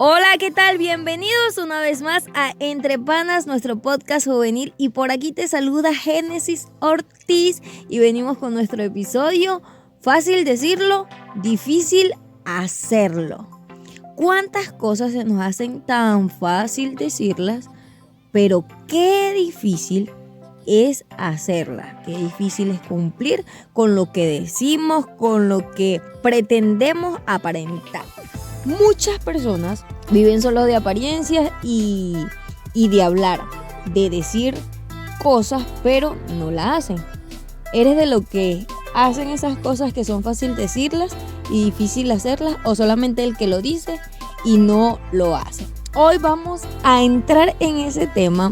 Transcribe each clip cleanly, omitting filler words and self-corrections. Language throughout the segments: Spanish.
Hola, ¿qué tal? Bienvenidos una vez más a Entre Panas, nuestro podcast juvenil. Y por aquí te saluda Génesis Ortiz y venimos con nuestro episodio Fácil decirlo, difícil hacerlo. ¿Cuántas cosas se nos hacen tan fácil decirlas, pero qué difícil es hacerlas? Qué difícil es cumplir con lo que decimos, con lo que pretendemos aparentar. Muchas personas viven solo de apariencias y de hablar, de decir cosas, pero no las hacen. ¿Eres de lo que hacen esas cosas que son fácil decirlas y difícil hacerlas, o solamente el que lo dice y no lo hace? Hoy vamos a entrar en ese tema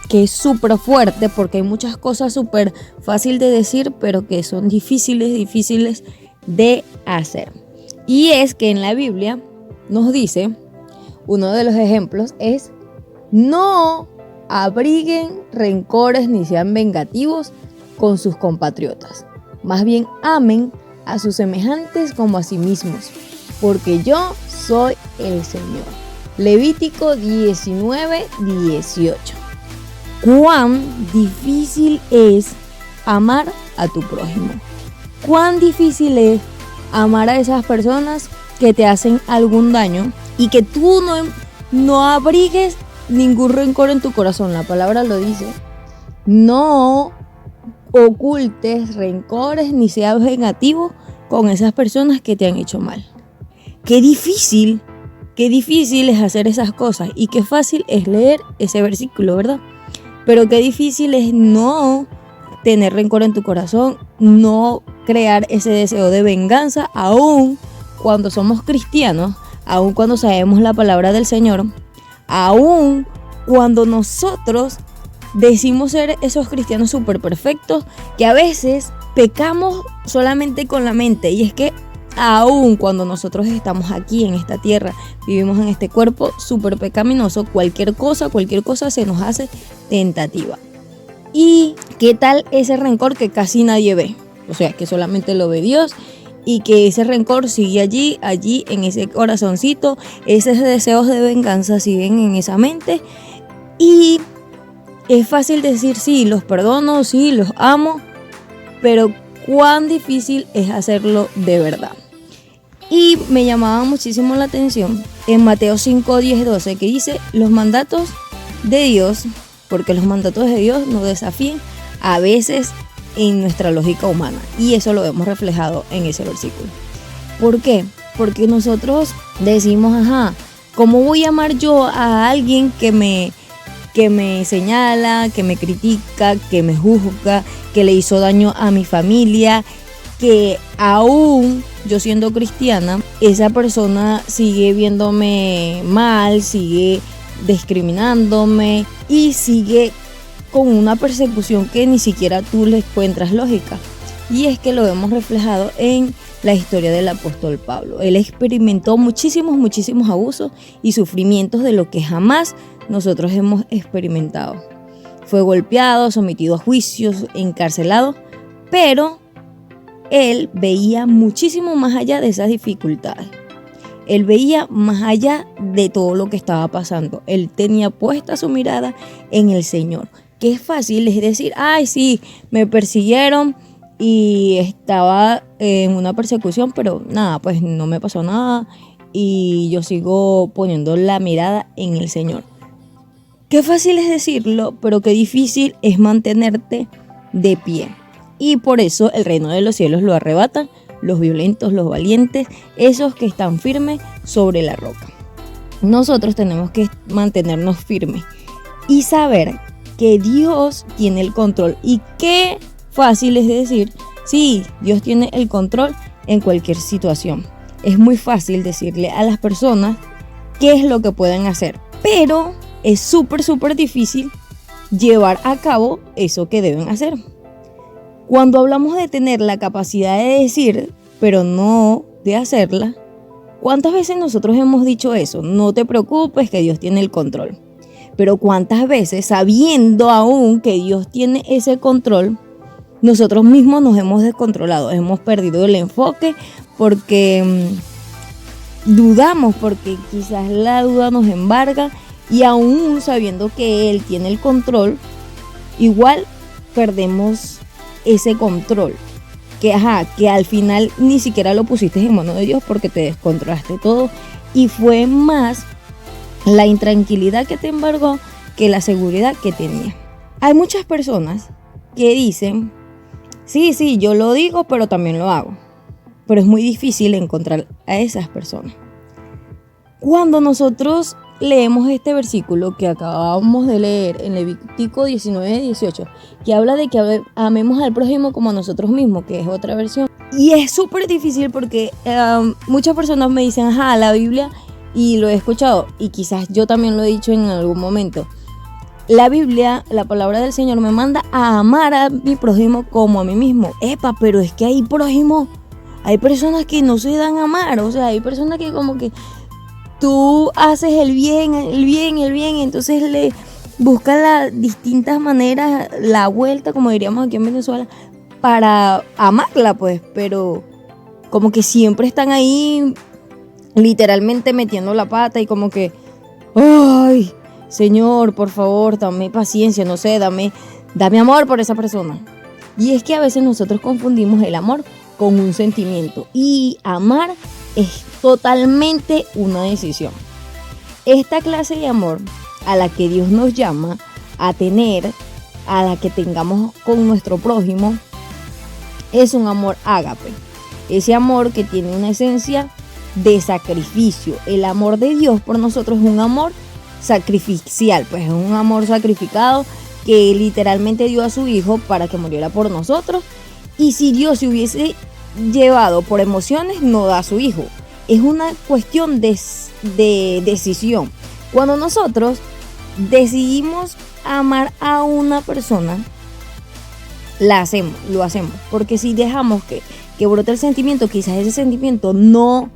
que es súper fuerte, porque hay muchas cosas súper fácil de decir, pero que son difíciles de hacer. Y es que en la Biblia nos dice, uno de los ejemplos es: no abriguen rencores ni sean vengativos con sus compatriotas. Más bien amen a sus semejantes como a sí mismos, porque yo soy el Señor. Levítico 19:18. ¿Cuán difícil es amar a tu prójimo? ¿Cuán difícil es amar a esas personas que te hacen algún daño y que tú no abrigues ningún rencor en tu corazón? La palabra lo dice. No ocultes rencores ni seas vengativo con esas personas que te han hecho mal. Qué difícil es hacer esas cosas, y qué fácil es leer ese versículo, ¿verdad? Pero qué difícil es no tener rencor en tu corazón, no crear ese deseo de venganza, aún cuando somos cristianos, aún cuando sabemos la palabra del Señor, aún cuando nosotros decimos ser esos cristianos súper perfectos, que a veces pecamos solamente con la mente. Y es que aún cuando nosotros estamos aquí en esta tierra, vivimos en este cuerpo súper pecaminoso, cualquier cosa se nos hace tentativa. ¿Y qué tal ese rencor que casi nadie ve? O sea, que solamente lo ve Dios, y que ese rencor sigue allí en ese corazoncito, esos deseos de venganza siguen en esa mente. Y es fácil decir sí, los perdono, sí, los amo, pero cuán difícil es hacerlo de verdad. Y me llamaba muchísimo la atención en Mateo 5:10-12, que dice: los mandatos de Dios, porque los mandatos de Dios nos desafían a veces en nuestra lógica humana, y eso lo vemos reflejado en ese versículo. ¿Por qué? Porque nosotros decimos, ¿cómo voy a amar yo a alguien que me señala, que me critica, que me juzga, que le hizo daño a mi familia, que aún yo siendo cristiana, esa persona sigue viéndome mal, sigue discriminándome y sigue con una persecución que ni siquiera tú le encuentras lógica? Y es que lo vemos reflejado en la historia del apóstol Pablo. Él experimentó muchísimos abusos y sufrimientos de lo que jamás nosotros hemos experimentado. Fue golpeado, sometido a juicios, encarcelado, pero él veía muchísimo más allá de esas dificultades. Él veía más allá de todo lo que estaba pasando. Él tenía puesta su mirada en el Señor. Que es fácil es decir, ay, sí, me persiguieron y estaba en una persecución, pero nada, pues no me pasó nada y yo sigo poniendo la mirada en el Señor. Qué fácil es decirlo, pero qué difícil es mantenerte de pie. Y por eso el reino de los cielos lo arrebatan los violentos, los valientes, esos que están firmes sobre la roca. Nosotros tenemos que mantenernos firmes y saber que Dios tiene el control. Y qué fácil es decir, sí, Dios tiene el control en cualquier situación. Es muy fácil decirle a las personas qué es lo que pueden hacer, pero es súper difícil llevar a cabo eso que deben hacer. Cuando hablamos de tener la capacidad de decir, pero no de hacerla, ¿cuántas veces nosotros hemos dicho eso? No te preocupes, que Dios tiene el control. Pero ¿cuántas veces, sabiendo aún que Dios tiene ese control, nosotros mismos nos hemos descontrolado, hemos perdido el enfoque porque dudamos porque quizás la duda nos embarga y aún sabiendo que Él tiene el control, igual perdemos ese control. Que al final ni siquiera lo pusiste en manos de Dios porque te descontrolaste todo y fue más la intranquilidad que te embargó que la seguridad que tenía. Hay muchas personas que dicen, sí, yo lo digo, pero también lo hago. Pero es muy difícil encontrar a esas personas. Cuando nosotros leemos este versículo que acabamos de leer en Levítico 19:18, que habla de que amemos al prójimo como a nosotros mismos, que es otra versión. Y es súper difícil porque muchas personas me dicen, la Biblia, y lo he escuchado, y quizás yo también lo he dicho en algún momento. La Biblia, la palabra del Señor me manda a amar a mi prójimo como a mí mismo. Pero es que hay prójimo, hay personas que no se dan a amar, o sea, hay personas que como que tú haces el bien, entonces le buscas las distintas maneras, la vuelta, como diríamos aquí en Venezuela, para amarla, pues, pero como que siempre están ahí literalmente metiendo la pata y como que, ¡ay! Señor, por favor, dame paciencia, no sé, dame amor por esa persona. Y es que a veces nosotros confundimos el amor con un sentimiento. Y amar es totalmente una decisión. Esta clase de amor a la que Dios nos llama a tener, a la que tengamos con nuestro prójimo, es un amor ágape. Ese amor que tiene una esencia de sacrificio. El amor de Dios por nosotros es un amor sacrificial, pues es un amor sacrificado que literalmente dio a su hijo para que muriera por nosotros. Y si Dios se hubiese llevado por emociones, no da a su hijo. Es una cuestión de decisión. Cuando nosotros decidimos amar a una persona, lo hacemos. Porque si dejamos que brote el sentimiento, quizás ese sentimiento no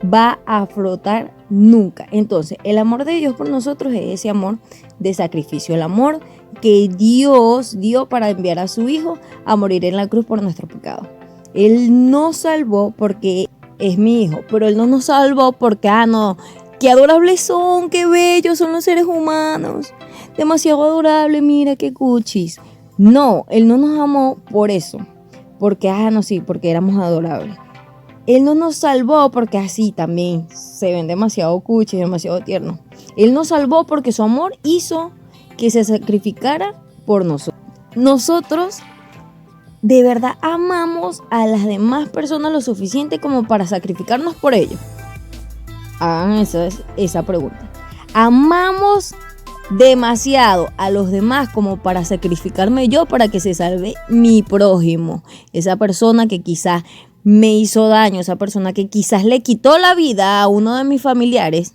va a flotar nunca. Entonces, el amor de Dios por nosotros es ese amor de sacrificio, el amor que Dios dio para enviar a su hijo a morir en la cruz por nuestro pecado. Él nos salvó porque es mi hijo, pero Él no nos salvó porque, no, qué adorables son, qué bellos son los seres humanos, demasiado adorables, mira qué cuchis. No, Él no nos amó por eso, porque, porque éramos adorables. Él no nos salvó porque así también se ven demasiado cuchis, demasiado tiernos. Él nos salvó porque su amor hizo que se sacrificara por nosotros. Nosotros de verdad amamos a las demás personas lo suficiente como para sacrificarnos por ellos. Hagan esa pregunta. ¿Amamos demasiado a los demás como para sacrificarme yo para que se salve mi prójimo? Esa persona que quizás me hizo daño, esa persona que quizás le quitó la vida a uno de mis familiares.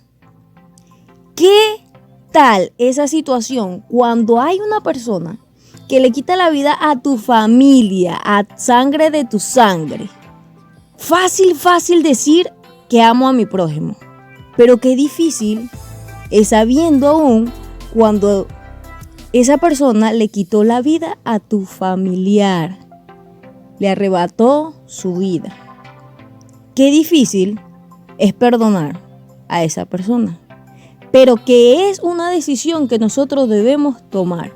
¿Qué tal esa situación cuando hay una persona que le quita la vida a tu familia, a sangre de tu sangre? Fácil decir que amo a mi prójimo, pero qué difícil es sabiendo aún cuando esa persona le quitó la vida a tu familiar, le arrebató su vida. Qué difícil es perdonar a esa persona, pero que es una decisión que nosotros debemos tomar.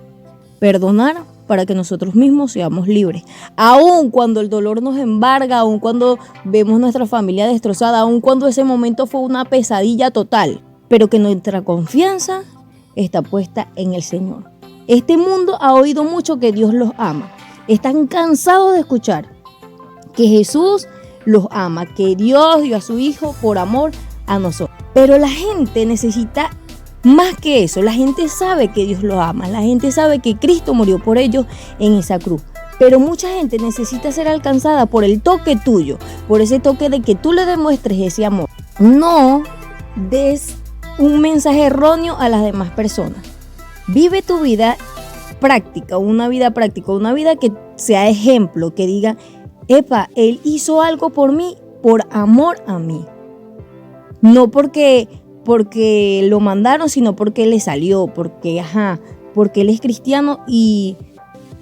Perdonar para que nosotros mismos seamos libres. Aun cuando el dolor nos embarga, aun cuando vemos nuestra familia destrozada, aun cuando ese momento fue una pesadilla total, pero que nuestra confianza está puesta en el Señor. Este mundo ha oído mucho que Dios los ama. Están cansados de escuchar que Jesús los ama, que Dios dio a su Hijo por amor a nosotros. Pero la gente necesita más que eso. La gente sabe que Dios los ama. La gente sabe que Cristo murió por ellos en esa cruz. Pero mucha gente necesita ser alcanzada por el toque tuyo, por ese toque de que tú le demuestres ese amor. No des un mensaje erróneo a las demás personas. Vive tu vida práctica, una vida que sea ejemplo, que diga, Él hizo algo por mí, por amor a mí. No porque lo mandaron, sino porque le salió, porque Él es cristiano y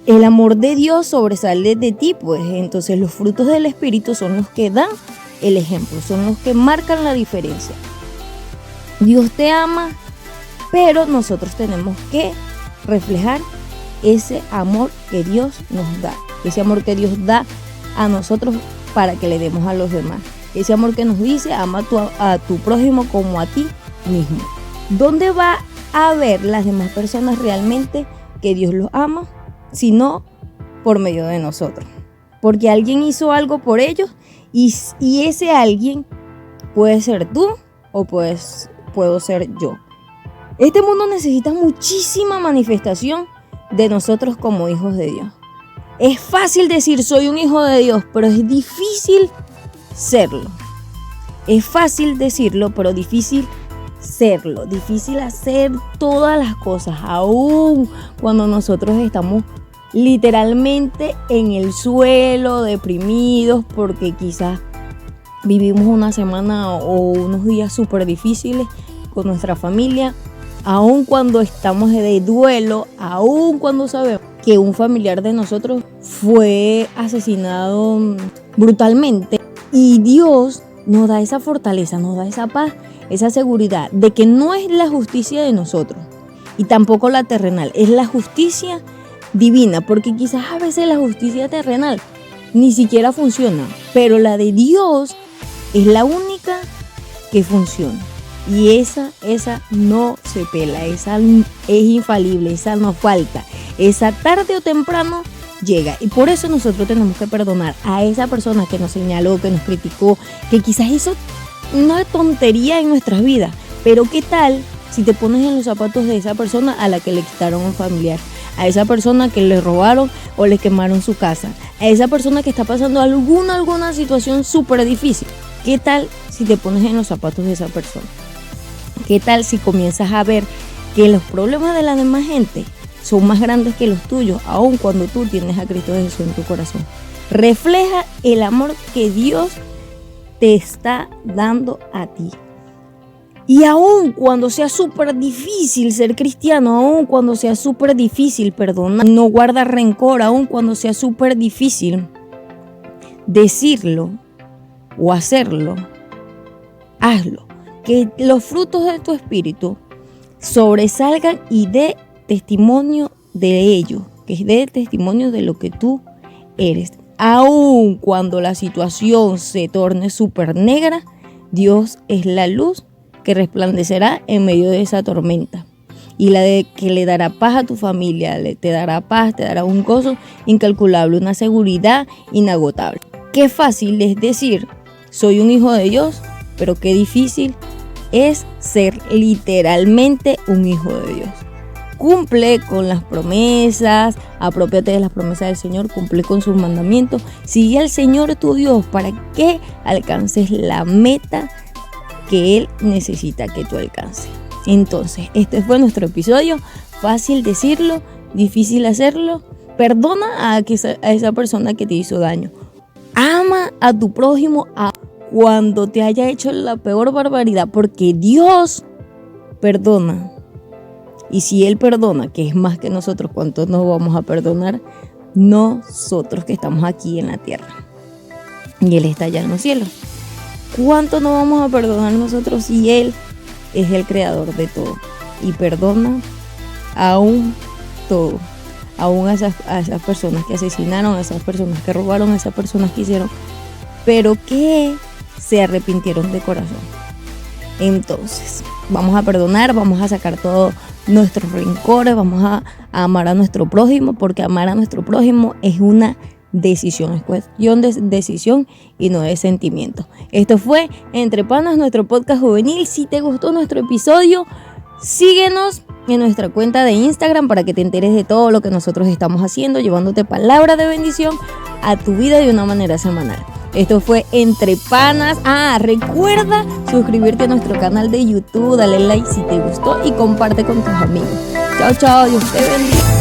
el amor de Dios sobresale de ti, pues entonces los frutos del Espíritu son los que dan el ejemplo, son los que marcan la diferencia. Dios te ama, pero nosotros tenemos que reflejar ese amor que Dios nos da, ese amor que Dios da a nosotros para que le demos a los demás, ese amor que nos dice ama a tu prójimo como a ti mismo. ¿Dónde va a ver las demás personas realmente que Dios los ama? Sino por medio de nosotros, porque alguien hizo algo por ellos y ese alguien puede ser tú o puedo ser yo. Este mundo necesita muchísima manifestación de nosotros como hijos de Dios. Es fácil decir soy un hijo de Dios, pero es difícil serlo. Es fácil decirlo, pero difícil serlo. Difícil hacer todas las cosas, aún cuando nosotros estamos literalmente en el suelo, deprimidos, porque quizás vivimos una semana o unos días súper difíciles con nuestra familia. Aun cuando estamos de duelo, aun cuando sabemos que un familiar de nosotros fue asesinado brutalmente, y Dios nos da esa fortaleza, nos da esa paz, esa seguridad de que no es la justicia de nosotros y tampoco la terrenal, es la justicia divina, porque quizás a veces la justicia terrenal ni siquiera funciona, pero la de Dios es la única que funciona. Y esa no se pela, esa es infalible, esa no falta, esa tarde o temprano llega. Y por eso nosotros tenemos que perdonar a esa persona que nos señaló, que nos criticó, que quizás hizo una tontería en nuestras vidas. Pero ¿qué tal si te pones en los zapatos de esa persona a la que le quitaron un familiar? A esa persona que le robaron o le quemaron su casa, a esa persona que está pasando alguna situación súper difícil. ¿Qué tal si te pones en los zapatos de esa persona? ¿Qué tal si comienzas a ver que los problemas de la demás gente son más grandes que los tuyos, aun cuando tú tienes a Cristo Jesús en tu corazón? Refleja el amor que Dios te está dando a ti. Y aun cuando sea súper difícil ser cristiano, aun cuando sea súper difícil perdonar, no guarda rencor, aun cuando sea súper difícil decirlo o hacerlo, hazlo. Que los frutos de tu espíritu sobresalgan y dé testimonio de ello, que dé testimonio de lo que tú eres. Aun cuando la situación se torne súper negra, Dios es la luz que resplandecerá en medio de esa tormenta. Y la de que le dará paz a tu familia, te dará paz, te dará un gozo incalculable, una seguridad inagotable. Qué fácil es decir, soy un hijo de Dios, pero qué difícil es ser literalmente un hijo de Dios. Cumple con las promesas, apropiate de las promesas del Señor, cumple con sus mandamientos, sigue al Señor tu Dios para que alcances la meta que Él necesita que tú alcances. Entonces, este fue nuestro episodio. Fácil decirlo, difícil hacerlo. Perdona a esa persona que te hizo daño. Ama a tu prójimo cuando te haya hecho la peor barbaridad, porque Dios perdona. Y si Él perdona, que es más que nosotros, ¿cuántos nos vamos a perdonar? Nosotros que estamos aquí en la tierra. Y Él está allá en los cielos. ¿Cuánto no vamos a perdonar nosotros si Él es el creador de todo? Y perdona aún todo. Aún a esas personas que asesinaron, a esas personas que robaron, a esas personas que hicieron, pero que se arrepintieron de corazón. Entonces, vamos a perdonar, vamos a sacar todos nuestros rencores, vamos a amar a nuestro prójimo, porque amar a nuestro prójimo es una decisión, es cuestión de decisión y no de sentimiento. Esto fue Entre Panas, nuestro podcast juvenil. Si te gustó nuestro episodio, síguenos en nuestra cuenta de Instagram para que te enteres de todo lo que nosotros estamos haciendo, llevándote palabra de bendición a tu vida de una manera semanal. Esto fue Entre Panas. Recuerda suscribirte a nuestro canal de YouTube, dale like si te gustó y comparte con tus amigos. Chao, chao, Dios te bendiga.